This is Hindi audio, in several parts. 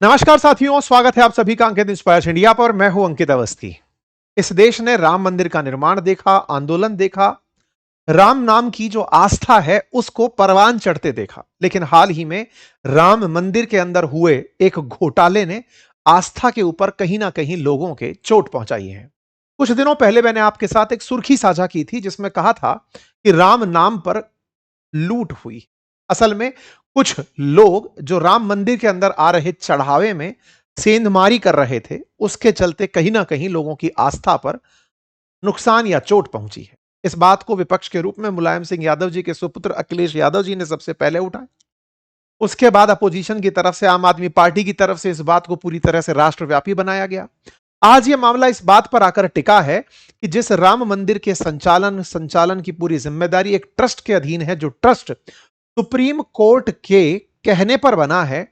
नमस्कार साथियों, स्वागत है आप सभी का अंकित इंस्पायर्स इंडिया पर। मैं हूं अंकित अवस्थी। इस देश ने राम मंदिर का निर्माण देखा, आंदोलन देखा, राम नाम की जो आस्था है उसको परवान चढ़ते देखा। लेकिन हाल ही में राम मंदिर के अंदर हुए एक घोटाले ने आस्था के ऊपर कहीं ना कहीं लोगों के चोट पहुंचाई है। कुछ दिनों पहले मैंने आपके साथ एक सुर्खी साझा की थी जिसमें कहा था कि राम नाम पर लूट हुई। असल में कुछ लोग जो राम मंदिर के अंदर आ रहे चढ़ावे में सेंधमारी कर रहे थे, उसके चलते कहीं ना कहीं लोगों की आस्था पर नुकसान या चोट पहुंची है। इस बात को विपक्ष के रूप में मुलायम सिंह यादव जी के सुपुत्र अखिलेश यादव जी ने सबसे पहले उठाया। उसके बाद अपोजिशन की तरफ से, आम आदमी पार्टी की तरफ से इस बात को पूरी तरह से राष्ट्रव्यापी बनाया गया। आज यह मामला इस बात पर आकर टिका है कि जिस राम मंदिर के संचालन की पूरी जिम्मेदारी एक ट्रस्ट के अधीन है, जो ट्रस्ट सुप्रीम कोर्ट के कहने पर बना है,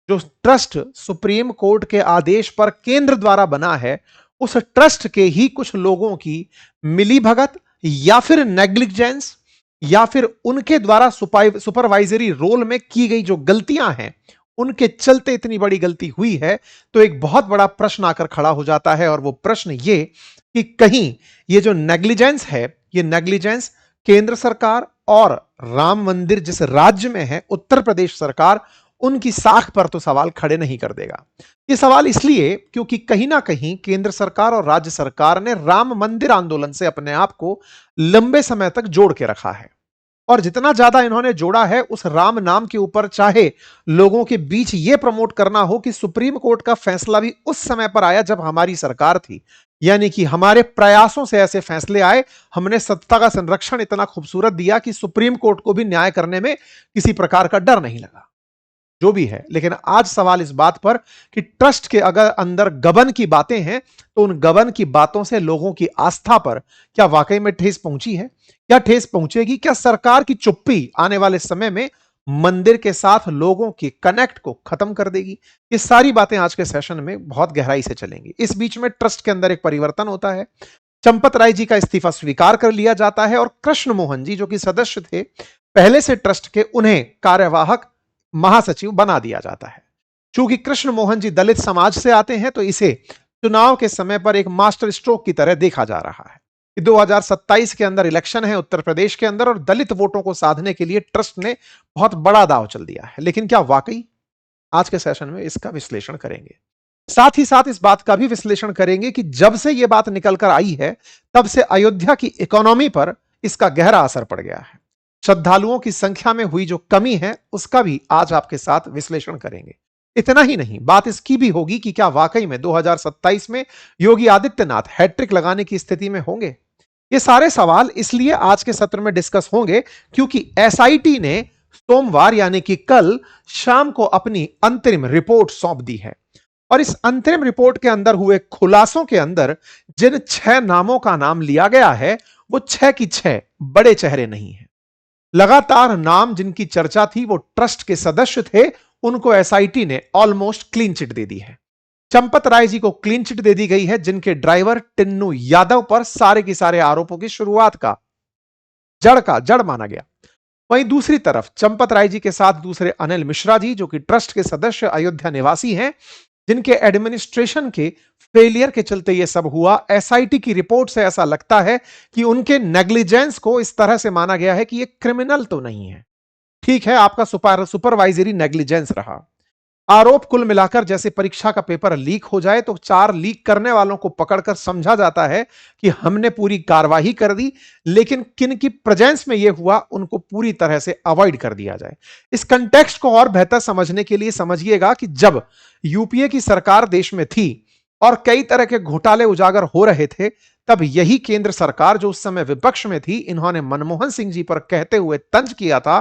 जो ट्रस्ट सुप्रीम कोर्ट के आदेश पर केंद्र द्वारा बना है, उस ट्रस्ट के ही कुछ लोगों की मिलीभगत या फिर नेग्लिजेंस या फिर उनके द्वारा सुपरवाइजरी रोल में की गई जो गलतियां हैं, उनके चलते इतनी बड़ी गलती हुई है। तो एक बहुत बड़ा प्रश्न आकर खड़ा हो जाता है, और वो प्रश्न ये कि कहीं ये जो नेग्लिजेंस है, ये नेग्लिजेंस केंद्र सरकार और राम मंदिर जिस राज्य में है, उत्तर प्रदेश सरकार, उनकी साख पर तो सवाल खड़े नहीं कर देगा। ये सवाल इसलिए क्योंकि कहीं ना कहीं केंद्र सरकार और राज्य सरकार ने राम मंदिर आंदोलन से अपने आप को लंबे समय तक जोड़ के रखा है। और जितना ज्यादा इन्होंने जोड़ा है उस राम नाम के ऊपर, चाहे लोगों के बीच यह प्रमोट करना हो कि सुप्रीम कोर्ट का फैसला भी उस समय पर आया जब हमारी सरकार थी, यानी कि हमारे प्रयासों से ऐसे फैसले आए। हमने सत्ता का संरक्षण इतना खूबसूरत दिया कि सुप्रीम कोर्ट को भी न्याय करने में किसी प्रकार का डर नहीं लगा। जो भी है, लेकिन आज सवाल इस बात पर कि ट्रस्ट के अगर अंदर गबन की बातें हैं, तो उन गबन की बातों से लोगों की आस्था पर क्या वाकई में ठेस पहुंची है, क्या ठेस पहुंचेगी, क्या सरकार की चुप्पी आने वाले समय में मंदिर के साथ लोगों की कनेक्ट को खत्म कर देगी। ये सारी बातें आज के सेशन में बहुत गहराई से चलेंगी। इस बीच में ट्रस्ट के अंदर एक परिवर्तन होता है। चंपत राय जी का इस्तीफा स्वीकार कर लिया जाता है और कृष्ण मोहन जी, जो कि सदस्य थे पहले से ट्रस्ट के, उन्हें कार्यवाहक महासचिव बना दिया जाता है। चूंकि कृष्ण मोहन जी दलित समाज से आते हैं, तो इसे चुनाव के समय पर एक मास्टर स्ट्रोक की तरह देखा जा रहा है। 2027 के अंदर इलेक्शन है उत्तर प्रदेश के अंदर, और दलित वोटों को साधने के लिए ट्रस्ट ने बहुत बड़ा दांव चल दिया है। लेकिन क्या वाकई? आज के सेशन में इसका विश्लेषण करेंगे। साथ ही साथ इस बात का भी विश्लेषण करेंगे कि जब से यह बात निकलकर आई है, तब से अयोध्या की इकोनॉमी पर इसका गहरा असर पड़ गया है। श्रद्धालुओं की संख्या में हुई जो कमी है, उसका भी आज आपके साथ विश्लेषण करेंगे। इतना ही नहीं, बात इसकी भी होगी कि क्या वाकई में 2027 में योगी आदित्यनाथ हैट्रिक लगाने की स्थिति में होंगे। ये सारे सवाल इसलिए आज के सत्र में डिस्कस होंगे क्योंकि एसआईटी ने सोमवार यानी कि कल शाम को अपनी अंतरिम रिपोर्ट सौंप दी है। और इस अंतरिम रिपोर्ट के अंदर हुए खुलासों के अंदर जिन 6 नामों का नाम लिया गया है, वो 6 की 6 बड़े चेहरे नहीं है। लगातार नाम जिनकी चर्चा थी वो ट्रस्ट के सदस्य थे, उनको एसआईटी ने ऑलमोस्ट क्लीन चिट दे दी है। चंपत राय जी को क्लीन चिट दे दी गई है, जिनके ड्राइवर टिन्नू यादव पर सारे के सारे आरोपों की शुरुआत का जड़ माना गया। वहीं दूसरी तरफ चंपत राय जी के साथ दूसरे अनिल मिश्रा जी, जो कि ट्रस्ट के सदस्य अयोध्या निवासी हैं, जिनके एडमिनिस्ट्रेशन के फेलियर के चलते यह सब हुआ। एसआईटी की रिपोर्ट से ऐसा लगता है कि उनके नेग्लिजेंस को इस तरह से माना गया है कि यह क्रिमिनल तो नहीं है, ठीक है, आपका सुपरवाइजरी नेग्लिजेंस रहा। आरोप कुल मिलाकर, जैसे परीक्षा का पेपर लीक हो जाए तो 4 लीक करने वालों को पकड़कर समझा जाता है कि हमने पूरी कार्रवाई कर दी, लेकिन किन की प्रेजेंस में यह हुआ उनको पूरी तरह से अवॉइड कर दिया जाए। इस कंटेक्स्ट को और बेहतर समझने के लिए समझिएगा कि जब यूपीए की सरकार देश में थी और कई तरह के घोटाले उजागर हो रहे थे, तब यही केंद्र सरकार, जो उस समय विपक्ष में थी, इन्होंने मनमोहन सिंह जी पर कहते हुए तंज किया था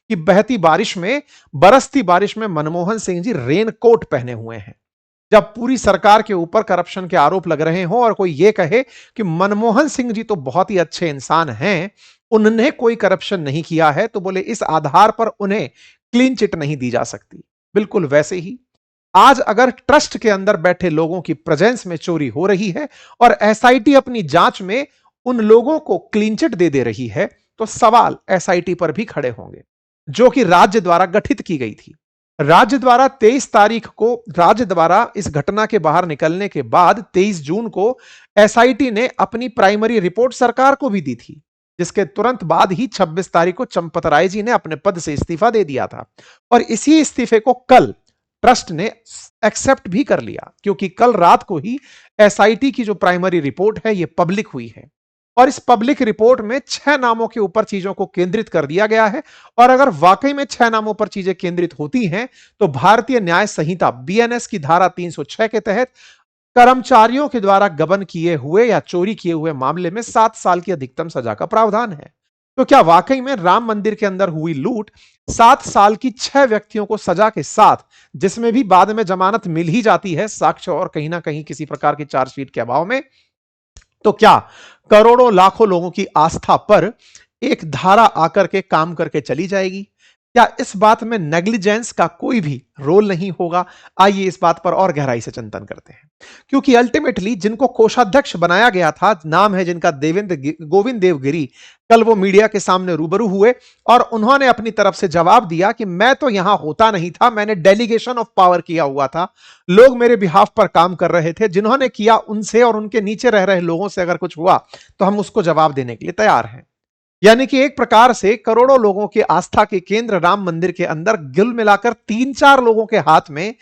कि बहती बारिश में, बरसती बारिश में मनमोहन सिंह जी रेनकोट पहने हुए हैं। जब पूरी सरकार के ऊपर करप्शन के आरोप लग रहे हो और कोई यह कहे कि मनमोहन सिंह जी तो बहुत ही अच्छे इंसान हैं, उन्होंने कोई करप्शन नहीं किया है, तो बोले इस आधार पर उन्हें क्लीन चिट नहीं दी जा सकती। बिल्कुल वैसे ही आज अगर ट्रस्ट के अंदर बैठे लोगों की प्रेजेंस में चोरी हो रही है और एसआईटी अपनी जांच में उन लोगों को क्लीन चिट दे रही है, तो सवाल एसआईटी पर भी खड़े होंगे, जो कि राज्य द्वारा गठित की गई थी। राज्य द्वारा 23 तारीख को राज्य द्वारा इस घटना के बाहर निकलने के बाद 23 जून को एसआईटी ने अपनी प्राइमरी रिपोर्ट सरकार को भी दी थी, जिसके तुरंत बाद ही 26 तारीख को चंपत राय जी ने अपने पद से इस्तीफा दे दिया था। और इसी इस्तीफे को कल ट्रस्ट ने एक्सेप्ट भी कर लिया, क्योंकि कल रात को ही एसआईटी की जो प्राइमरी रिपोर्ट है ये पब्लिक हुई है। और इस पब्लिक रिपोर्ट में 6 नामों के ऊपर चीजों को केंद्रित कर दिया गया है। और अगर वाकई में 6 नामों पर चीजें केंद्रित होती हैं तो भारतीय न्याय संहिता बीएनएस की धारा 306 के तहत कर्मचारियों के द्वारा गबन किए हुए या चोरी किए हुए मामले में 7 साल की अधिकतम सजा का प्रावधान है। तो क्या वाकई में राम मंदिर के अंदर हुई लूट 7 साल की 6 व्यक्तियों को सजा के साथ, जिसमें भी बाद में जमानत मिल ही जाती है साक्ष्य और कहीं ना कहीं किसी प्रकार की चार्जशीट के अभाव में, तो क्या करोड़ों लाखों लोगों की आस्था पर एक धारा आकर के काम करके चली जाएगी? क्या इस बात में नेग्लिजेंस का कोई भी रोल नहीं होगा? आइए इस बात पर और गहराई से चिंतन करते हैं। क्योंकि अल्टीमेटली जिनको कोषाध्यक्ष बनाया गया था, नाम है जिनका गोविंद देवगिरी, कल वो मीडिया के सामने रूबरू हुए और उन्होंने अपनी तरफ से जवाब दिया कि मैं तो यहां होता नहीं था, मैंने डेलीगेशन ऑफ पावर किया हुआ था, लोग मेरे बिहाफ पर काम कर रहे थे, जिन्होंने किया उनसे और उनके नीचे रह रहे लोगों से अगर कुछ हुआ तो हम उसको जवाब देने के लिए तैयार हैं। यानी कि एक प्रकार से करोड़ों लोगों के आस्था के केंद्र राम मंदिर के अंदर गिल मिलाकर 3-4 लोगों के हाथ में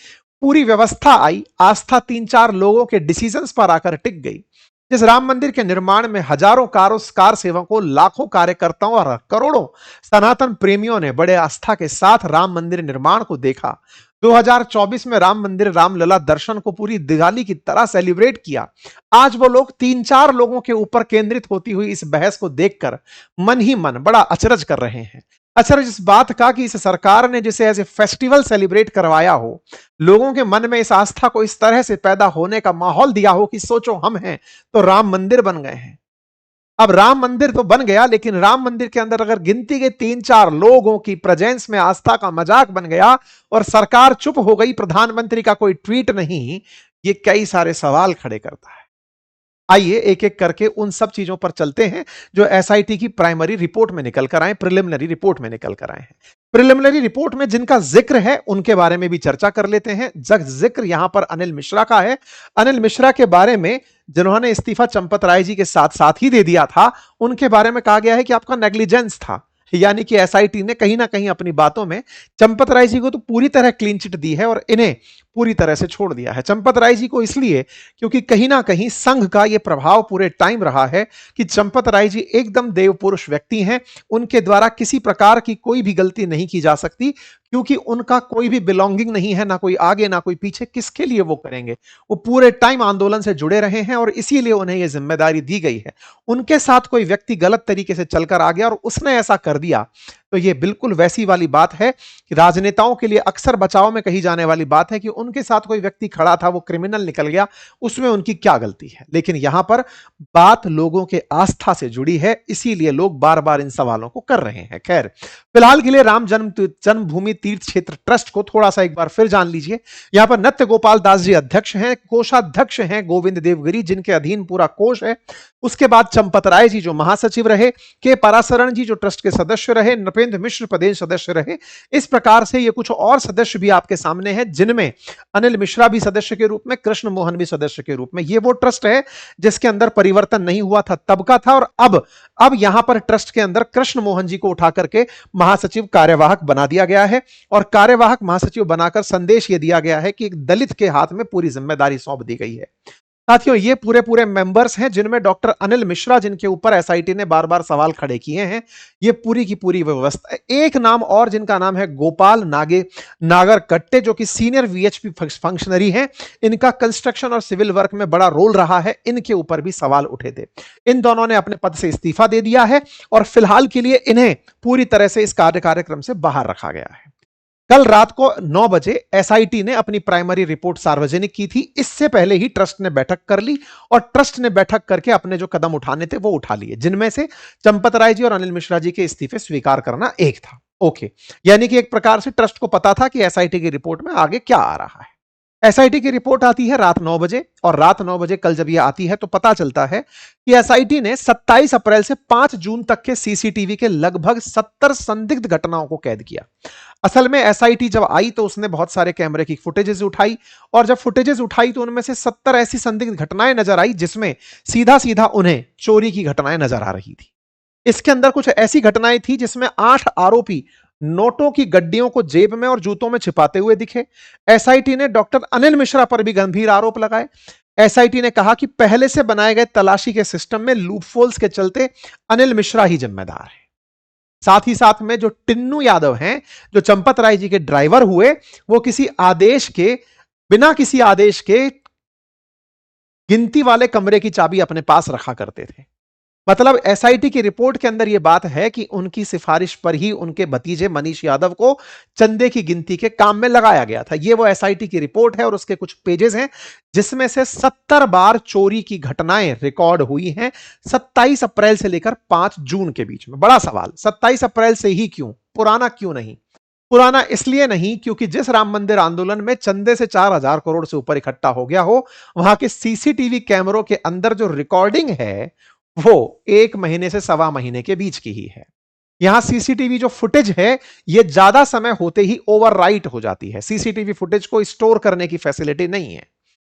पूरी व्यवस्था आई, आस्था 3-4 लोगों के डिसीजंस पर आकर टिक गई। जिस राम मंदिर के निर्माण में हजारों कार सेवकों, लाखों कार्यकर्ताओं और करोड़ों सनातन प्रेमियों ने बड़े आस्था के साथ राम मंदिर निर्माण को देखा, 2024 में राम मंदिर रामलला दर्शन को पूरी दिवाली की तरह सेलिब्रेट किया, आज वो लोग 3-4 लोगों के ऊपर केंद्रित होती हुई इस बहस को देखकर मन ही मन बड़ा अचरज कर रहे हैं। अचरज इस बात का कि इस सरकार ने जिसे एज ए फेस्टिवल सेलिब्रेट करवाया हो, लोगों के मन में इस आस्था को इस तरह से पैदा होने का माहौल दिया हो कि सोचो हम हैं तो राम मंदिर बन गए हैं। अब राम मंदिर तो बन गया, लेकिन राम मंदिर के अंदर अगर गिनती के 3-4 लोगों की प्रेजेंस में आस्था का मजाक बन गया और सरकार चुप हो गई, प्रधानमंत्री का कोई ट्वीट नहीं, ये कई सारे सवाल खड़े करता है। आइए एक एक करके उन सब चीजों पर चलते हैं जो एसआईटी की प्राइमरी रिपोर्ट में निकल कर आए, प्रिलिमिनरी रिपोर्ट में निकल कर आए हैं। प्रिलिमिनरी रिपोर्ट में जिनका जिक्र है उनके बारे में भी चर्चा कर लेते हैं। जिक्र यहां पर अनिल मिश्रा का है। अनिल मिश्रा के बारे में, जिन्होंने इस्तीफा चंपत राय जी के साथ साथ ही दे दिया था, उनके बारे में कहा गया है कि आपका नेग्लिजेंस था। यानी कि एसआईटी ने कहीं ना कहीं अपनी बातों में चंपत राय जी को तो पूरी तरह क्लीन चिट दी है और इन्हें पूरी तरह से छोड़ दिया है। चंपत राय जी को इसलिए क्योंकि कहीं ना कहीं संघ का यह प्रभाव पूरे टाइम रहा है कि चंपत राय जी एकदम देव पुरुष व्यक्ति हैं, उनके द्वारा किसी प्रकार की कोई भी गलती नहीं की जा सकती, क्योंकि उनका कोई भी बिलोंगिंग नहीं है, ना कोई आगे ना कोई पीछे, किसके लिए वो करेंगे। वो पूरे टाइम आंदोलन से जुड़े रहे हैं और इसीलिए उन्हें यह जिम्मेदारी दी गई है। उनके साथ कोई व्यक्ति गलत तरीके से चलकर आ गया और उसने ऐसा कर दिया तो ये बिल्कुल वैसी वाली बात है कि राजनेताओं के लिए अक्सर बचाव में कही जाने वाली बात है कि उनके साथ कोई व्यक्ति खड़ा था, वो क्रिमिनल निकल गया, उसमें उनकी क्या गलती है। लेकिन यहां पर बात लोगों के आस्था से जुड़ी है, इसीलिए लोग बार बार इन सवालों को कर रहे हैं। खैर, फिलहाल के लिए राम जन्मभूमि तीर्थ क्षेत्र ट्रस्ट को थोड़ा सा एक बार फिर जान लीजिए। यहां पर नत्य गोपाल दास जी अध्यक्ष हैं, कोषाध्यक्ष हैं गोविंद देवगिरी, जिनके अधीन पूरा कोष है। उसके बाद चंपत राय जी जो महासचिव रहे, के पराशरण जी जो ट्रस्ट के सदस्य रहे, नृपेंद्र मिश्र प्रदेश सदस्य रहे। इस प्रकार से ये कुछ और सदस्य भी आपके सामने हैं, जिनमें अनिल मिश्रा भी सदस्य के रूप में, कृष्ण मोहन भी सदस्य के रूप में। ये वो ट्रस्ट है जिसके अंदर परिवर्तन नहीं हुआ था तब का था, और अब यहां पर ट्रस्ट के अंदर कृष्ण मोहन जी को उठा करके महासचिव कार्यवाहक बना दिया गया है और कार्यवाहक महासचिव बनाकर संदेश यह दिया गया है कि एक दलित के हाथ में पूरी जिम्मेदारी सौंप दी गई है। साथियों, ये पूरे मेंबर्स हैं जिनमें डॉक्टर अनिल मिश्रा, जिनके ऊपर एसआईटी ने बार बार सवाल खड़े किए हैं, ये पूरी की पूरी व्यवस्था। एक नाम और जिनका नाम है गोपाल नागर कट्टे, जो कि सीनियर वीएचपी फंक्शनरी हैं। इनका कंस्ट्रक्शन और सिविल वर्क में बड़ा रोल रहा है, इनके ऊपर भी सवाल उठे थे। इन दोनों ने अपने पद से इस्तीफा दे दिया है और फिलहाल के लिए इन्हें पूरी तरह से इस कार्यक्रम से बाहर रखा गया है। कल रात को 9 बजे एसआईटी ने अपनी प्राइमरी रिपोर्ट सार्वजनिक की थी। इससे पहले ही ट्रस्ट ने बैठक कर ली और ट्रस्ट ने बैठक करके अपने जो कदम उठाने थे वो उठा लिए, जिनमें से चंपत राय जी और अनिल मिश्रा जी के इस्तीफे स्वीकार करना एक था। ओके, यानी कि एक प्रकार से ट्रस्ट को पता था कि एसआईटी की रिपोर्ट में आगे क्या आ रहा है। एसआईटी की रिपोर्ट आती है रात 9 बजे और रात 9 बजे कल जब यह आती है तो पता चलता है कि एसआईटी ने 27 अप्रैल से 5 जून तक के सीसीटीवी के लगभग 70 संदिग्ध घटनाओं को कैद किया। असल में एसआईटी जब आई तो उसने बहुत सारे कैमरे की फुटेजेस उठाई, और जब फुटेजेस उठाई तो उनमें से 70 ऐसी संदिग्ध घटनाएं नजर आई जिसमें सीधा सीधा उन्हें चोरी की घटनाएं नजर आ रही थी। इसके अंदर कुछ ऐसी घटनाएं थी जिसमें 8 आरोपी नोटों की गड्डियों को जेब में और जूतों में छिपाते हुए दिखे। एसआईटी ने डॉक्टर अनिल मिश्रा पर भी गंभीर आरोप लगाए। एसआईटी ने कहा कि पहले से बनाए गए तलाशी के सिस्टम में लूपहोल्स के चलते अनिल मिश्रा ही जिम्मेदार है। साथ ही साथ में जो टिन्नू यादव हैं, जो चंपत राय जी के ड्राइवर हुए, वो बिना किसी आदेश के गिनती वाले कमरे की चाबी अपने पास रखा करते थे। मतलब एसआईटी की रिपोर्ट के अंदर यह बात है कि उनकी सिफारिश पर ही उनके भतीजे मनीष यादव को चंदे की गिनती के काम में लगाया गया था। यह वो एसआईटी की रिपोर्ट है और उसके कुछ पेजेस हैं जिसमें से 70 बार चोरी की घटनाएं रिकॉर्ड हुई हैं 27 अप्रैल से लेकर 5 जून के बीच में। बड़ा सवाल, 27 अप्रैल से ही क्यों, पुराना क्यों नहीं? पुराना इसलिए नहीं क्योंकि जिस राम मंदिर आंदोलन में चंदे से 4,000 करोड़ से ऊपर इकट्ठा हो गया हो, वहां के सीसीटीवी कैमरों के अंदर जो रिकॉर्डिंग है वो 1 महीने से सवा महीने के बीच की ही है। यहां सीसीटीवी जो फुटेज है ये ज्यादा समय होते ही ओवरराइट हो जाती है। सीसीटीवी फुटेज को स्टोर करने की फैसिलिटी नहीं है,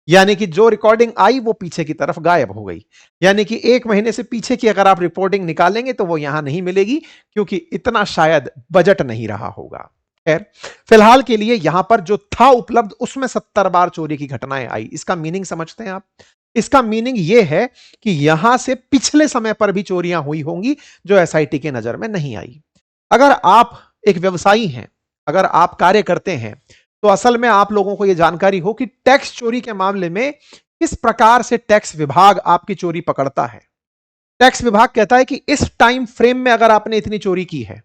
यानी कि जो रिकॉर्डिंग आई वो पीछे की तरफ गायब हो गई। यानी कि 1 महीने से पीछे की अगर आप रिपोर्टिंग निकालेंगे तो वो यहां नहीं मिलेगी क्योंकि इतना शायद बजट नहीं रहा होगा। खैर, फिलहाल के लिए यहां पर जो था उपलब्ध उसमें 70 बार चोरी की घटनाएं आई। इसका मीनिंग समझते हैं आप? इसका मीनिंग यह है कि यहां से पिछले समय पर भी चोरियां हुई होंगी जो एसआईटी के नजर में नहीं आई। अगर आप एक व्यवसायी हैं, अगर आप कार्य करते हैं, तो असल में आप लोगों को यह जानकारी हो कि टैक्स चोरी के मामले में किस प्रकार से टैक्स विभाग आपकी चोरी पकड़ता है। टैक्स विभाग कहता है कि इस टाइम फ्रेम में अगर आपने इतनी चोरी की है,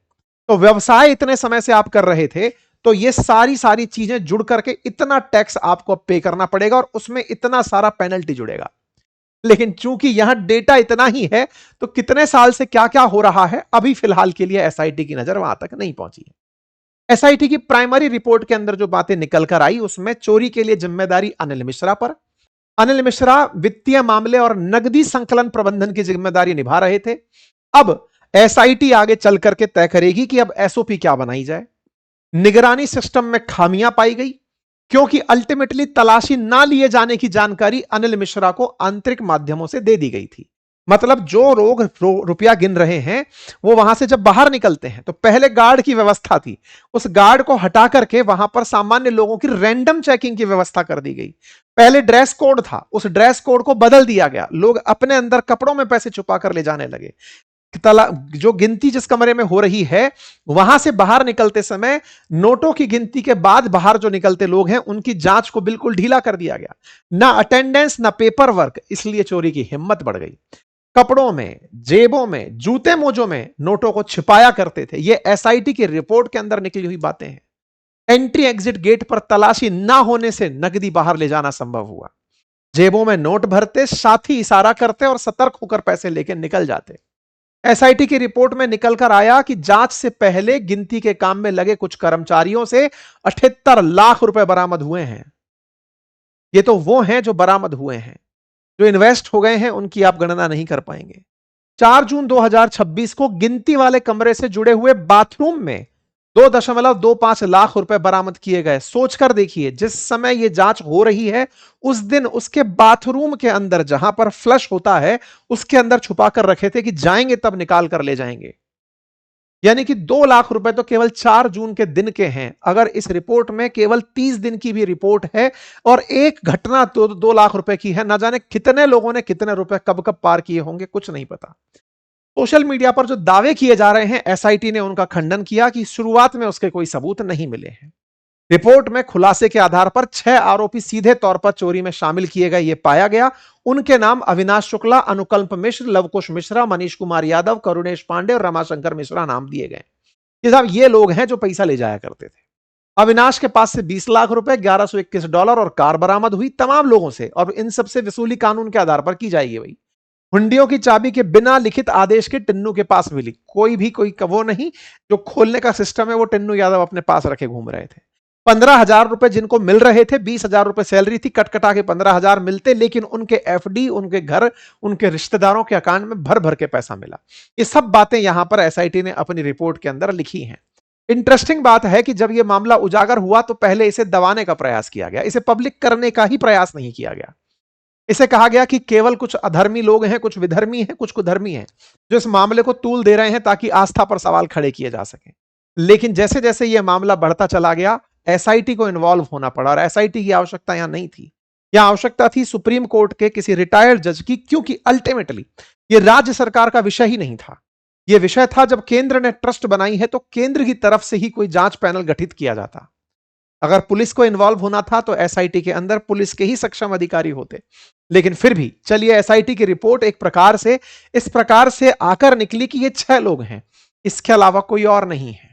तो व्यवसाय इतने समय से आप कर रहे थे, तो ये सारी चीजें जुड़ करके इतना टैक्स आपको पे करना पड़ेगा और उसमें इतना सारा पेनल्टी जुड़ेगा। लेकिन चूंकि यहां डेटा इतना ही है तो कितने साल से क्या क्या हो रहा है अभी फिलहाल के लिए एसआईटी की नजर वहां तक नहीं पहुंची है। एसआईटी की प्राइमरी रिपोर्ट के अंदर जो बातें निकल कर आई उसमें चोरी के लिए जिम्मेदारी अनिल मिश्रा पर। अनिल मिश्रा वित्तीय मामले और नकदी संकलन प्रबंधन की जिम्मेदारी निभा रहे थे। अब एसआईटी आगे चल करके तय करेगी कि अब एसओपी क्या बनाई जाए। निगरानी सिस्टम में खामियां पाई गई क्योंकि अल्टीमेटली तलाशी ना लिए जाने की जानकारी अनिल मिश्रा को आंतरिक माध्यमों से दे दी गई थी। मतलब जो लोग रुपया गिन रहे हैं वो वहां से जब बाहर निकलते हैं तो पहले गार्ड की व्यवस्था थी, उस गार्ड को हटा करके वहां पर सामान्य लोगों की रैंडम चेकिंग की व्यवस्था कर दी गई। पहले ड्रेस कोड था, उस ड्रेस कोड को बदल दिया गया, लोग अपने अंदर कपड़ों में पैसे छुपा कर ले जाने लगे। जो गिनती जिस कमरे में हो रही है वहां से बाहर निकलते समय नोटों की गिनती के बाद बाहर जो निकलते लोग हैं उनकी जांच को बिल्कुल ढीला कर दिया गया। ना अटेंडेंस ना पेपर वर्क, इसलिए चोरी की हिम्मत बढ़ गई। कपड़ों में, जेबों में, जूते मोजों में नोटों को छिपाया करते थे। ये एसआईटी की रिपोर्ट के अंदर निकली हुई बातें हैं। एंट्री एग्जिट गेट पर तलाशी ना होने से नकदी बाहर ले जाना संभव हुआ। जेबों में नोट भरते, साथी इशारा करते और सतर्क होकर पैसे लेकर निकल जाते। एसआईटी की रिपोर्ट में निकलकर आया कि जांच से पहले गिनती के काम में लगे कुछ कर्मचारियों से 78 लाख रुपए बरामद हुए हैं। ये तो वो हैं जो बरामद हुए हैं, जो इन्वेस्ट हो गए हैं उनकी आप गणना नहीं कर पाएंगे। 4 जून 2026 को गिनती वाले कमरे से जुड़े हुए बाथरूम में 2.25 लाख रुपए बरामद किए गए। सोचकर देखिए, जिस समय यह जांच हो रही है उस दिन उसके बाथरूम के अंदर जहां पर फ्लश होता है उसके अंदर छुपा कर रखे थे कि जाएंगे तब निकाल कर ले जाएंगे। यानी कि 2 लाख रुपए तो केवल 4 जून के दिन के हैं। अगर इस रिपोर्ट में केवल 30 दिन की भी रिपोर्ट है और एक घटना तो 2 लाख रुपए की है, ना जाने कितने लोगों ने कितने रुपए कब कब पार किए होंगे, कुछ नहीं पता। सोशल मीडिया पर जो दावे किए जा रहे हैं एसआईटी ने उनका खंडन किया कि शुरुआत में उसके कोई सबूत नहीं मिले हैं। रिपोर्ट में खुलासे के आधार पर 6 आरोपी सीधे तौर पर चोरी में शामिल किए गए यह पाया गया। उनके नाम अविनाश शुक्ला, अनुकल्प मिश्र, लवकुश मिश्रा, मनीष कुमार यादव, करुणेश पांडे और रमाशंकर मिश्रा नाम दिए गए। ये साहब ये लोग हैं जो पैसा ले जाया करते थे। अविनाश के पास से 20 लाख रुपए, $1121 और कार बरामद हुई तमाम लोगों से, और इन सबसे वसूली कानून के आधार पर की जाएगी। भाई, हुंडियों की चाबी के बिना लिखित आदेश के टिन्नू के पास मिली। कोई वो नहीं, जो खोलने का सिस्टम है वो टिन्नू यादव अपने पास रखे घूम रहे थे। 15,000 रुपए जिनको मिल रहे थे, 20,000 रुपए सैलरी थी, कटा के 15,000 मिलते, लेकिन उनके एफडी, उनके घर, उनके रिश्तेदारों के अकाउंट में भर भर के पैसा मिला। ये सब बातें यहां पर एसआईटी ने अपनी रिपोर्ट के अंदर लिखी हैं। इंटरेस्टिंग बात है कि जब यह मामला उजागर हुआ तो पहले इसे दबाने का प्रयास किया गया, इसे पब्लिक करने का ही प्रयास नहीं किया गया। इसे कहा गया कि केवल कुछ अधर्मी लोग हैं, कुछ विधर्मी हैं, कुछ कुधर्मी हैं जो इस मामले को तूल दे रहे हैं ताकि आस्था पर सवाल खड़े किए जा सके। लेकिन जैसे जैसे यह मामला बढ़ता चला गया, एसआईटी को इन्वॉल्व होना पड़ा, और एसआईटी की आवश्यकता यहां नहीं थी। यहां आवश्यकता थी सुप्रीम कोर्ट के किसी रिटायर्ड जज की, क्योंकि अल्टीमेटली यह राज्य सरकार का विषय ही नहीं था। यह विषय था, जब केंद्र ने ट्रस्ट बनाई है तो केंद्र की तरफ से ही कोई जांच पैनल गठित किया जाता। अगर पुलिस को इन्वॉल्व होना था तो एसआईटी के अंदर पुलिस के ही सक्षम अधिकारी होते। लेकिन फिर भी चलिए, एसआईटी की रिपोर्ट एक प्रकार से इस प्रकार से आकर निकली कि ये 6 लोग हैं, इसके अलावा कोई और नहीं है।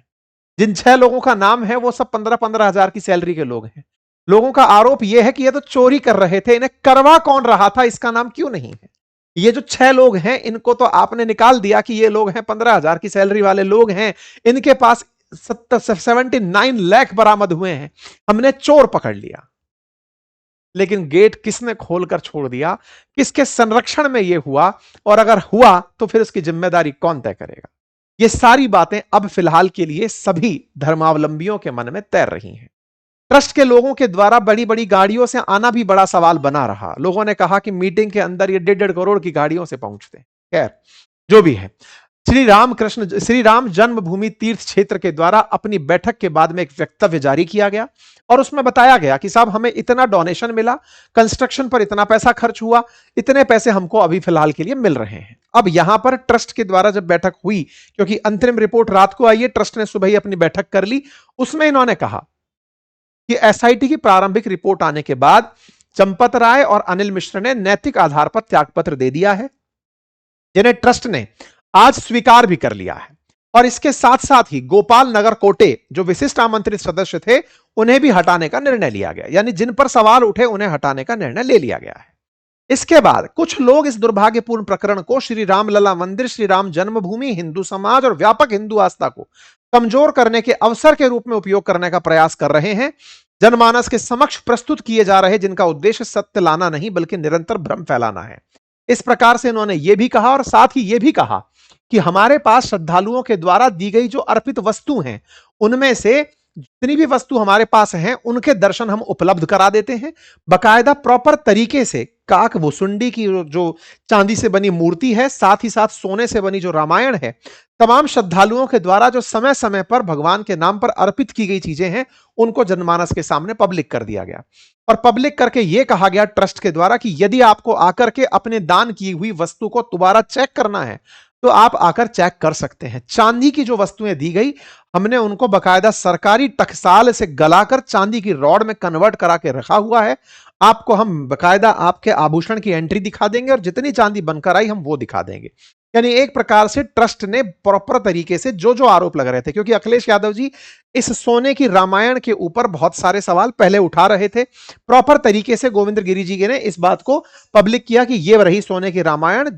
जिन 6 लोगों का नाम है वो सब 15-15 हजार की सैलरी के लोग हैं। लोगों का आरोप यह है कि ये तो चोरी कर रहे थे, इन्हें करवा कौन रहा था इसका नाम क्यों नहीं है। ये जो 6 लोग हैं इनको तो आपने निकाल दिया कि ये लोग हैं 15,000 की सैलरी वाले लोग हैं, इनके पास 79 लाख बरामद हुए हैं, हमने चोर पकड़ लिया। लेकिन गेट किसने खोलकर छोड़ दिया, किसके संरक्षण में यह हुआ, और अगर हुआ तो फिर उसकी जिम्मेदारी कौन तय करेगा। ये सारी बातें अब फिलहाल के लिए सभी धर्मावलंबियों के मन में तैर रही हैं। ट्रस्ट के लोगों के द्वारा बड़ी बड़ी गाड़ियों से आना भी बड़ा सवाल बना रहा। लोगों ने कहा कि मीटिंग के अंदर ये 1.5 करोड़ की गाड़ियों से पहुंचते हैं। खैर, जो भी है, श्री राम जन्मभूमि तीर्थ क्षेत्र के द्वारा अपनी बैठक के बाद में एक वक्तव्य जारी किया गया और उसमें बताया गया कि साहब हमें इतना डोनेशन मिला, कंस्ट्रक्शन पर इतना पैसा खर्च हुआ, इतने पैसे हमको अभी फिलहाल के लिए मिल रहे हैं। अब यहां पर ट्रस्ट के द्वारा जब बैठक हुई, क्योंकि अंतरिम रिपोर्ट रात को आई है, ट्रस्ट ने सुबह ही अपनी बैठक कर ली, उसमें इन्होंने कहा कि एसआईटी की प्रारंभिक रिपोर्ट आने के बाद चंपत राय और अनिल मिश्र ने नैतिक आधार पर त्यागपत्र दे दिया है, जिन्हें ट्रस्ट ने आज स्वीकार भी कर लिया है। और इसके साथ साथ ही गोपाल नगर कोटे जो विशिष्ट आमंत्रित सदस्य थे, उन्हें भी हटाने का निर्णय लिया गया, यानी जिन पर सवाल उठे उन्हें हटाने का निर्णय ले लिया गया है। इसके बाद कुछ लोग इस दुर्भाग्यपूर्ण प्रकरण को श्री रामलला मंदिर, श्री राम जन्मभूमि, हिंदू समाज और व्यापक हिंदू आस्था को कमजोर करने के अवसर के रूप में उपयोग करने का प्रयास कर रहे हैं। जनमानस के समक्ष प्रस्तुत किए जा रहे जिनका उद्देश्य सत्य लाना नहीं बल्कि निरंतर भ्रम फैलाना है। इस प्रकार से इन्होंने यह भी कहा और साथ ही यह भी कहा कि हमारे पास श्रद्धालुओं के द्वारा दी गई जो अर्पित वस्तु हैं, उनमें से जितनी भी वस्तु हमारे पास हैं उनके दर्शन हम उपलब्ध करा देते हैं, बकायदा प्रॉपर तरीके से। काक वसुंडी की जो चांदी से बनी मूर्ति है, साथ ही साथ सोने से बनी जो रामायण है, तमाम श्रद्धालुओं के द्वारा जो समय समय पर भगवान के नाम पर अर्पित की गई चीजें हैं, उनको जनमानस के सामने पब्लिक कर दिया गया। और पब्लिक करके यह कहा गया ट्रस्ट के द्वारा कि यदि आपको आकर के अपने दान की हुई वस्तु को दोबारा चेक करना है तो आप आकर चेक कर सकते हैं। चांदी की जो वस्तुएं दी गई, हमने उनको बकायदा सरकारी टकसाल से गलाकर चांदी की रॉड में कन्वर्ट करा के रखा हुआ है। आपको हम बकायदा आपके आभूषण की एंट्री दिखा देंगे और जितनी चांदी बनकर आई हम वो दिखा देंगे। यानी एक प्रकार से ट्रस्ट ने प्रॉपर तरीके से जो जो आरोप लग रहे थे, क्योंकि अखिलेश यादव जी इस सोने की रामायण के ऊपर बहुत सारे सवाल पहले उठा रहे थे, प्रॉपर तरीके से गोविंद गिरी जी ने इस बात को पब्लिक किया कि ये रही सोने की रामायण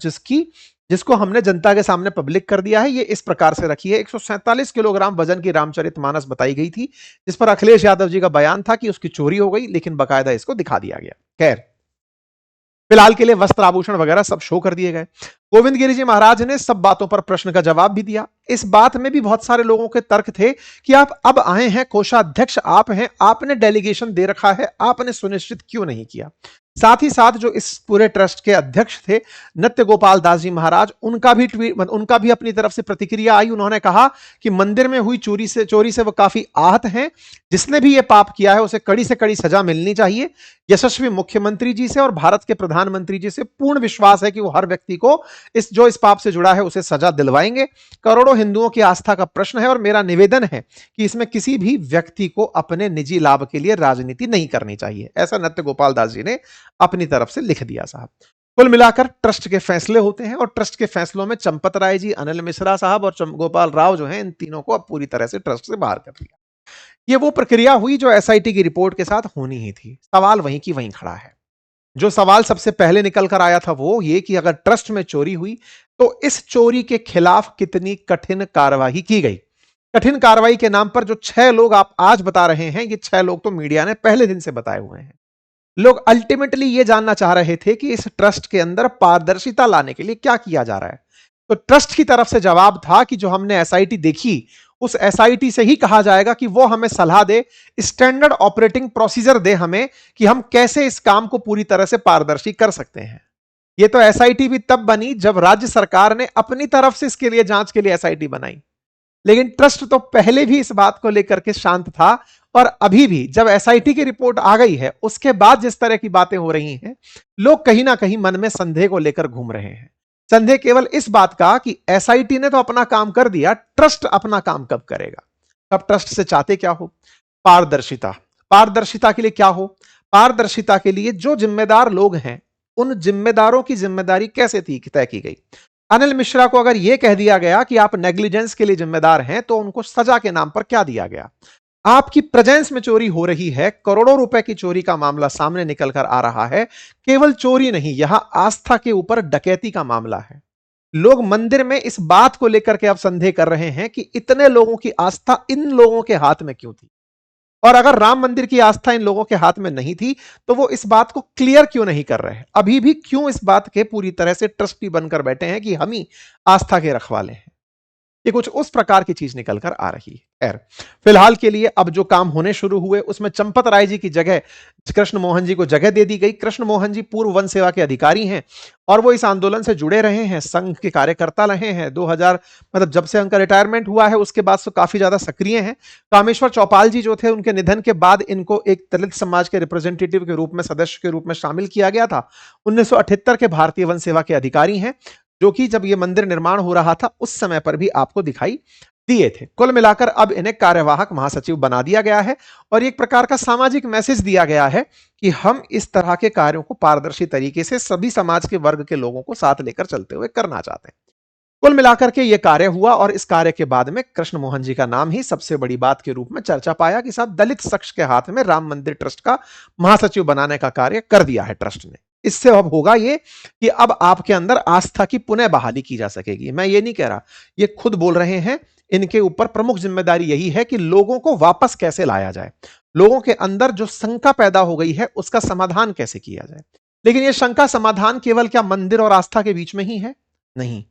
जिसको हमने जनता के सामने पब्लिक कर दिया है। ये इस प्रकार से रखी है। 147 किलोग्राम वजन की रामचरितमानस बताई गई थी, जिस पर अखिलेश यादव जी का बयान था कि उसकी चोरी हो गई, लेकिन बकायदा इसको दिखा दिया गया। खैर, फिलहाल के लिए वस्त्र आभूषण वगैरह सब शो कर दिए गए। गोविंद गिरी जी महाराज ने सब बातों पर प्रश्न का जवाब भी दिया। इस बात में भी बहुत सारे लोगों के तर्क थे कि आप अब आए हैं, कोषाध्यक्ष आप हैं, आपने डेलीगेशन दे रखा है, आपने सुनिश्चित क्यों नहीं किया। साथ ही साथ जो इस पूरे ट्रस्ट के अध्यक्ष थे नृत्य गोपाल दास जी महाराज, उनका भी अपनी तरफ से प्रतिक्रिया आई। उन्होंने कहा कि मंदिर में हुई चोरी से वो काफी आहत हैं, जिसने भी ये पाप किया है उसे कड़ी से कड़ी सजा मिलनी चाहिए। यशस्वी मुख्यमंत्री जी से और भारत के प्रधानमंत्री जी से पूर्ण विश्वास है कि वो हर व्यक्ति को इस पाप से जुड़ा है उसे सजा दिलवाएंगे। करोड़ों हिंदुओं की आस्था का प्रश्न है और मेरा निवेदन है कि इसमें किसी भी व्यक्ति को अपने निजी लाभ के लिए राजनीति नहीं करनी चाहिए। ऐसा नृत्य गोपाल दास जी ने अपनी तरफ से लिख दिया। साहब, कुल मिलाकर ट्रस्ट के फैसले होते हैं और ट्रस्ट के फैसलों में चंपत राय जी, अनिल मिश्रा साहब और गोपाल राव जो हैं, इन तीनों को अब पूरी तरह से ट्रस्ट से बाहर कर दिया। ये वो प्रक्रिया हुई जो एसआईटी की रिपोर्ट के साथ होनी ही थी। सवाल वहीं की वहीं खड़ा है। जो सवाल सबसे पहले निकल कर आया था वो ये कि अगर ट्रस्ट में चोरी हुई तो इस चोरी के खिलाफ कितनी कठिन कार्रवाई की गई। कठिन कार्रवाई के नाम पर जो 6 लोग आप आज बता रहे हैं, ये 6 लोग तो मीडिया ने पहले दिन से बताए हुए हैं। लोग अल्टीमेटली ये जानना चाह रहे थे कि इस ट्रस्ट के अंदर पारदर्शिता लाने के लिए क्या किया जा रहा है। तो ट्रस्ट की तरफ से जवाब था कि जो हमने एसआईटी देखी उस एसआईटी से ही कहा जाएगा कि वो हमें सलाह दे, स्टैंडर्ड ऑपरेटिंग प्रोसीजर दे हमें कि हम कैसे इस काम को पूरी तरह से पारदर्शी कर सकते हैं। ये तो एसआईटी भी तब बनी जब राज्य सरकार ने अपनी तरफ से इसके लिए जांच के लिए एसआईटी बनाई, लेकिन ट्रस्ट तो पहले भी इस बात को लेकर के शांत था। और अभी भी जब एसआईटी की रिपोर्ट आ गई है, उसके बाद जिस तरह की बातें हो रही हैं, लोग कहीं ना कहीं मन में संदेह को लेकर घूम रहे हैं। संदेह केवल इस बात का कि एसआईटी ने तो अपना काम कर दिया, ट्रस्ट अपना काम कब करेगा। अब ट्रस्ट से चाहते क्या हो? पारदर्शिता। पारदर्शिता के लिए क्या हो? पारदर्शिता के लिए जो जिम्मेदार लोग हैं, उन जिम्मेदारों की जिम्मेदारी कैसे तय की गई। अनिल मिश्रा को अगर यह कह दिया गया कि आप नेग्लिजेंस के लिए जिम्मेदार हैं, तो उनको सजा के नाम पर क्या दिया गया? आपकी प्रेजेंस में चोरी हो रही है, करोड़ों रुपए की चोरी का मामला सामने निकल कर आ रहा है। केवल चोरी नहीं, यहां आस्था के ऊपर डकैती का मामला है। लोग मंदिर में इस बात को लेकर के अब संदेह कर रहे हैं कि इतने लोगों की आस्था इन लोगों के हाथ में क्यों थी, और अगर राम मंदिर की आस्था इन लोगों के हाथ में नहीं थी तो वो इस बात को क्लियर क्यों नहीं कर रहे हैं? अभी भी क्यों इस बात के पूरी तरह से ट्रस्टी बनकर बैठे हैं कि हम ही आस्था के रखवाले हैं? ये कुछ उस प्रकार की चीज निकल कर आ रही है। खैर, फिलहाल के लिए अब जो काम होने शुरू हुए उसमें चंपत राय जी की जगह कृष्ण मोहन जी को जगह दे दी गई। कृष्ण मोहन जी पूर्व वन सेवा के अधिकारी हैं और वो इस आंदोलन से जुड़े रहे हैं, संघ के कार्यकर्ता रहे हैं। 2000 मतलब जब से उनका रिटायरमेंट हुआ है उसके बाद से काफी ज्यादा सक्रिय हैं। कामेश्वर चौपाल जी जो थे, उनके निधन के बाद इनको एक दलित समाज के रिप्रेजेंटेटिव के रूप में, सदस्य के रूप में शामिल किया गया था। 1978 के भारतीय वन सेवा के अधिकारी हैं, जो कि जब यह मंदिर निर्माण हो रहा था उस समय पर भी आपको दिखाई दिए थे। कुल मिलाकर अब इन्हें कार्यवाहक महासचिव बना दिया गया है और एक प्रकार का सामाजिक मैसेज दिया गया है कि हम इस तरह के कार्यों को पारदर्शी तरीके से सभी समाज के वर्ग के लोगों को साथ लेकर चलते हुए करना चाहते हैं। कुल मिलाकर के यह कार्य हुआ और इस कार्य के बाद में कृष्ण मोहन जी का नाम ही सबसे बड़ी बात के रूप में चर्चा पाया कि साहब दलित शख्स के हाथ में राम मंदिर ट्रस्ट का महासचिव बनाने का कार्य कर दिया है ट्रस्ट ने। इससे अब होगा ये कि अब आपके अंदर आस्था की पुनः बहाली की जा सकेगी। मैं ये नहीं कह रहा, ये खुद बोल रहे हैं। इनके ऊपर प्रमुख जिम्मेदारी यही है कि लोगों को वापस कैसे लाया जाए, लोगों के अंदर जो शंका पैदा हो गई है उसका समाधान कैसे किया जाए। लेकिन यह शंका समाधान केवल क्या मंदिर और आस्था के बीच में ही है? नहीं,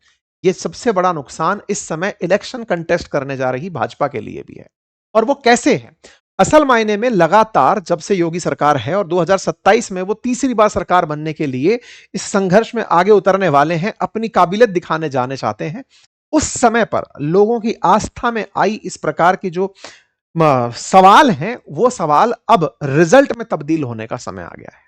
यह सबसे बड़ा नुकसान इस समय इलेक्शन कंटेस्ट करने जा रही भाजपा के लिए भी है। और वो कैसे है? असल मायने में लगातार जब से योगी सरकार है और 2027 में वो तीसरी बार सरकार बनने के लिए इस संघर्ष में आगे उतरने वाले हैं, अपनी काबिलियत दिखाने जाने चाहते हैं, उस समय पर लोगों की आस्था में आई इस प्रकार की जो सवाल हैं, वो सवाल अब रिजल्ट में तब्दील होने का समय आ गया है।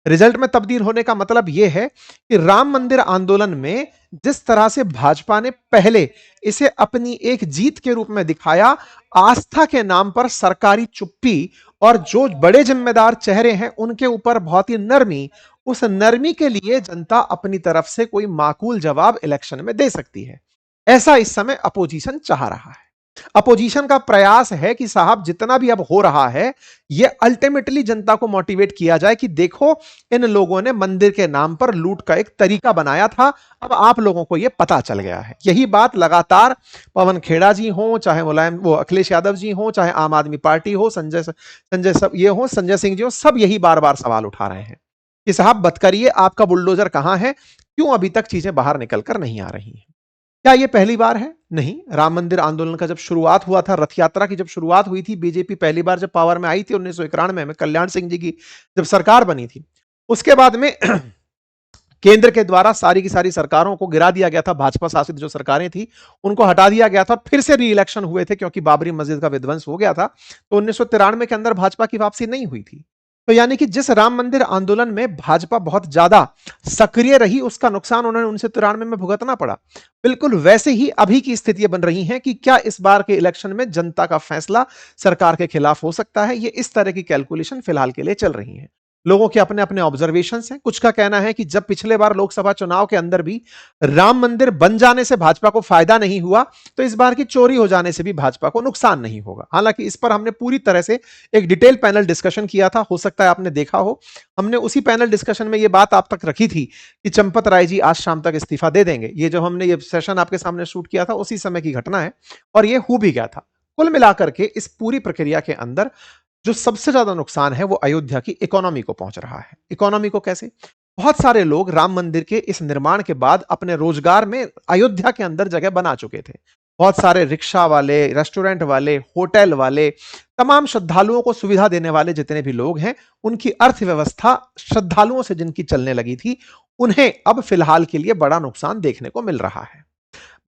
रिजल्ट में तब्दील होने का मतलब यह है कि राम मंदिर आंदोलन में जिस तरह से भाजपा ने पहले इसे अपनी एक जीत के रूप में दिखाया, आस्था के नाम पर सरकारी चुप्पी और जो बड़े जिम्मेदार चेहरे हैं उनके ऊपर बहुत ही नरमी, उस नरमी के लिए जनता अपनी तरफ से कोई माकूल जवाब इलेक्शन में दे सकती है। ऐसा इस समय अपोजिशन चाह रहा है। अपोजिशन का प्रयास है कि साहब जितना भी अब हो रहा है, यह अल्टीमेटली जनता को मोटिवेट किया जाए कि देखो इन लोगों ने मंदिर के नाम पर लूट का एक तरीका बनाया था, अब आप लोगों को यह पता चल गया है। यही बात लगातार पवन खेड़ा जी हो, चाहे वो अखिलेश यादव जी हो, चाहे आम आदमी पार्टी हो, संजय सिंह जी हो, सब यही बार बार सवाल उठा रहे हैं कि साहब बत करिए, आपका बुलडोजर कहां है, क्यों अभी तक चीजें बाहर निकल कर नहीं आ रही हैं। क्या यह पहली बार है? नहीं। राम मंदिर आंदोलन का जब शुरुआत हुआ था, रथ यात्रा की जब शुरुआत हुई थी, बीजेपी पहली बार जब पावर में आई थी 1991 में, कल्याण सिंह जी की जब सरकार बनी थी, उसके बाद में केंद्र के द्वारा सारी की सारी सरकारों को गिरा दिया गया था। भाजपा शासित जो सरकारें थी उनको हटा दिया गया था और फिर से री इलेक्शन हुए थे क्योंकि बाबरी मस्जिद का विध्वंस हो गया था। तो 1993 के अंदर भाजपा की वापसी नहीं हुई थी। तो यानी कि जिस राम मंदिर आंदोलन में भाजपा बहुत ज्यादा सक्रिय रही, उसका नुकसान उन्होंने 1993 में भुगतना पड़ा। बिल्कुल वैसे ही अभी की स्थितियां बन रही हैं कि क्या इस बार के इलेक्शन में जनता का फैसला सरकार के खिलाफ हो सकता है। ये इस तरह की कैलकुलेशन फिलहाल के लिए चल रही है। लोगों के अपने अपने ऑब्जर्वेशंस हैं। कुछ का कहना है कि जब पिछले बार लोकसभा चुनाव के अंदर भी राम मंदिर बन जाने से भाजपा को फायदा नहीं हुआ, तो इस बार की चोरी हो जाने से भी भाजपा को नुकसान नहीं होगा। हालांकि इस पर हमने पूरी तरह से एक डिटेल पैनल डिस्कशन किया था, हो सकता है आपने देखा हो। हमने उसी पैनल डिस्कशन में यह बात आप तक रखी थी कि चंपत राय जी आज शाम तक इस्तीफा दे देंगे। ये जो हमने ये सेशन आपके सामने शूट किया था उसी समय की घटना है और ये हो भी गया था। कुल मिलाकर के इस पूरी प्रक्रिया के अंदर जो सबसे ज्यादा नुकसान है वो अयोध्या की इकोनॉमी को पहुंच रहा है। इकोनॉमी को कैसे? बहुत सारे लोग राम मंदिर के इस निर्माण के बाद अपने रोजगार में अयोध्या के अंदर जगह बना चुके थे। बहुत सारे रिक्शा वाले, रेस्टोरेंट वाले, होटल वाले, तमाम श्रद्धालुओं को सुविधा देने वाले जितने भी लोग हैं, उनकी अर्थव्यवस्था श्रद्धालुओं से जिनकी चलने लगी थी, उन्हें अब फिलहाल के लिए बड़ा नुकसान देखने को मिल रहा है।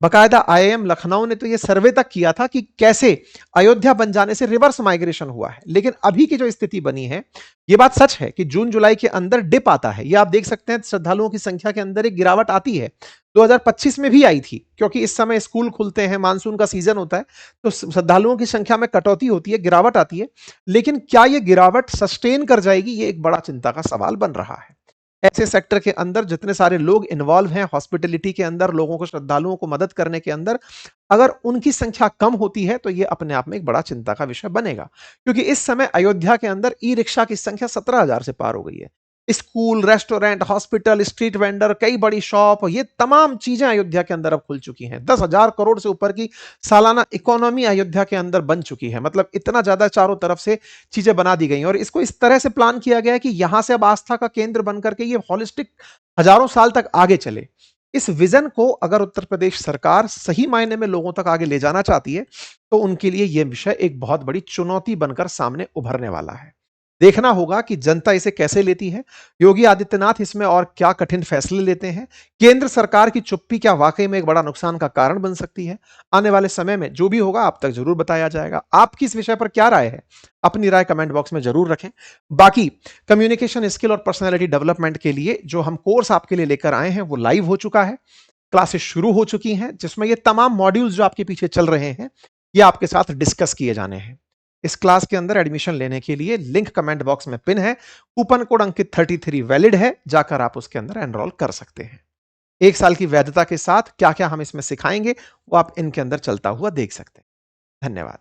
बकायदा आईआईएम लखनऊ ने तो यह सर्वे तक किया था कि कैसे अयोध्या बन जाने से रिवर्स माइग्रेशन हुआ है, लेकिन अभी की जो स्थिति बनी है, यह बात सच है कि जून जुलाई के अंदर डिप आता है। यह आप देख सकते हैं, श्रद्धालुओं की संख्या के अंदर एक गिरावट आती है। 2025 में भी आई थी, क्योंकि इस समय स्कूल खुलते हैं, मानसून का सीजन होता है, तो श्रद्धालुओं की संख्या में कटौती होती है, गिरावट आती है। लेकिन क्या यह गिरावट सस्टेन कर जाएगी, यह एक बड़ा चिंता का सवाल बन रहा है। ऐसे सेक्टर के अंदर जितने सारे लोग इन्वॉल्व हैं हॉस्पिटैलिटी के अंदर, लोगों को, श्रद्धालुओं को मदद करने के अंदर, अगर उनकी संख्या कम होती है तो यह अपने आप में एक बड़ा चिंता का विषय बनेगा। क्योंकि इस समय अयोध्या के अंदर ई रिक्शा की संख्या 17,000 से पार हो गई है। School, restaurant, hospital, street vendor, कई बड़ी शॉप, ये तमाम चीजें अयोध्या के अंदर अब खुल चुकी हैं। 10,000 करोड़ से ऊपर की सालाना इकोनॉमी अयोध्या के अंदर बन चुकी है। मतलब इतना ज्यादा चारों तरफ से चीजें बना दी गई और इसको इस तरह से प्लान किया गया है कि यहां से अब आस्था का केंद्र बनकर के ये हॉलिस्टिक हजारों साल तक आगे चले। इस विजन को अगर उत्तर प्रदेश सरकार सही मायने में लोगों तक आगे ले जाना चाहती है, तो उनके लिए यह विषय एक बहुत बड़ी चुनौती बनकर सामने उभरने वाला है। देखना होगा कि जनता इसे कैसे लेती है, योगी आदित्यनाथ इसमें और क्या कठिन फैसले लेते हैं। केंद्र सरकार की चुप्पी क्या वाकई में एक बड़ा नुकसान का कारण बन सकती है। आने वाले समय में जो भी होगा आप तक जरूर बताया जाएगा। आपकी इस विषय पर क्या राय है, अपनी राय कमेंट बॉक्स में जरूर रखें। बाकी कम्युनिकेशन स्किल और पर्सनैलिटी डेवलपमेंट के लिए जो हम कोर्स आपके लिए लेकर आए हैं वो लाइव हो चुका है, क्लासेस शुरू हो चुकी हैं, जिसमें ये तमाम मॉड्यूल्स जो आपके पीछे चल रहे हैं ये आपके साथ डिस्कस किए जाने हैं। इस क्लास के अंदर एडमिशन लेने के लिए लिंक कमेंट बॉक्स में पिन है। कूपन कोड अंकित 33 वैलिड है, जाकर आप उसके अंदर एनरोल कर सकते हैं। 1 साल की वैधता के साथ क्या क्या हम इसमें सिखाएंगे वो आप इनके अंदर चलता हुआ देख सकते हैं। धन्यवाद।